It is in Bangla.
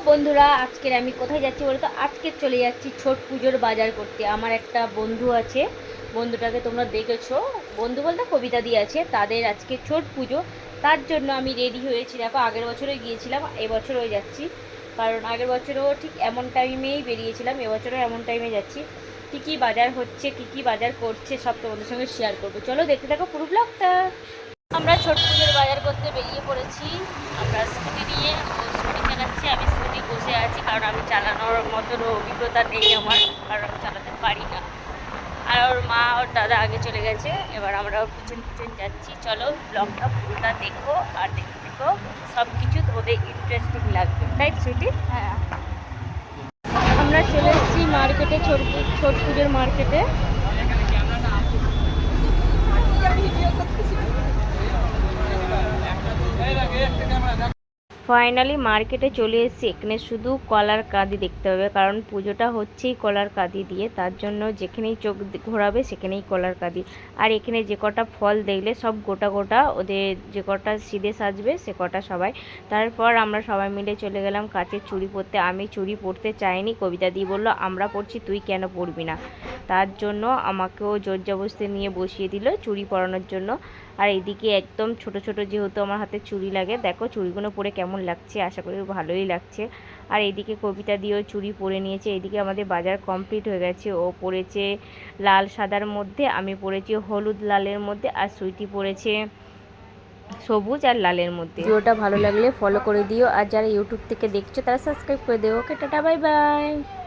বন্ধুরা, আজকের আমি কোথায় যাচ্ছি বলতো? আজকে চলে যাচ্ছি ছট পুজোর বাজার করতে। আমার একটা বন্ধু আছে, বন্ধুটাকে তোমরা দেখেছো। বন্ধু বলতে কবিতা দিয়ে আছে, তাদের আজকে ছট পুজো। তার জন্য আমি রেডি হয়েছি। দেখো, আগের বছরে গিয়েছিলাম, এবছরও যাচ্ছি। কারণ আগের বছরও ঠিক এমন টাইমেই বেরিয়েছিলাম, এবছরও এমন টাইমে যাচ্ছি। কী কী বাজার হচ্ছে, কী কী বাজার করছে, সব তোমাদের সঙ্গে শেয়ার করবো। চলো দেখতে থাকো পুরো ব্লগটা। আমরা ছট পুজোর বাজার করতে বেরিয়ে পড়েছি। আমরা স্কুটি নিয়ে, ও স্কুটি চালাচ্ছি, আমি স্কুটি বসে আছি, কারণ আমি চালানোর মতন অভিজ্ঞতা নেই আমার, কারণ আমি চালাতে পারি না। আর ওর মা ওর দাদা আগে চলে গেছে, এবার আমরা ওর পিছন পিছন যাচ্ছি। চলো ব্লগটা পুরোটা দেখো, আর দেখো দেখো সব কিছু তোমাদের ইন্টারেস্টিং লাগবে, তাই ছুটি। হ্যাঁ, আমরা চলে এসেছি মার্কেটে, ছট পুজোর মার্কেটে। ফাইনালি মার্কেটে চলে এসেছি। এখানে শুধু কলার কাঁদি দেখতে হবে, কারণ পুজোটা হচ্ছেই কলার কাঁদি দিয়ে। তার জন্য যেখানেই চোখ ঘোরাবে সেখানেই কলার কাঁদি। আর এখানে যে কটা ফল দেখলে সব গোটা গোটা, ওদের যে কটা সিধে সাজবে সে কটা সবাই। তারপর আমরা সবাই মিলে চলে গেলাম কাচের চুড়ি পরতে। আমি চুড়ি পরতে চাইনি, কবিতা দি বললো আমরা পরছি, তুই কেন পরবি না। তার জন্য আমাকেও জোর জবরদস্তি নিয়ে বসিয়ে দিল চুড়ি পরানোর জন্য। আর এদিকে একদম ছোট ছোট, যেহেতু আমার হাতে চুড়ি লাগে, দেখো চুড়িগুলো পরে কেমন লাগছে, আশা করি ভালোই লাগছে। আর এইদিকে কবিতা দিয়েও চুড়ি পরে নিয়েছে। এইদিকে আমাদের বাজার কমপ্লিট হয়ে গেছে। ও পরেছে লাল সাদার মধ্যে, আমি পরেছি হলুদ লালের মধ্যে, আর সুইটি পরেছে সবুজ আর লালের মধ্যে। ভিডিওটা ভালো লাগলে ফলো করে দিও, আর যারা ইউটিউব থেকে দেখছো তারা সাবস্ক্রাইব করে দিও। ওকে, টাটা, বাই বাই।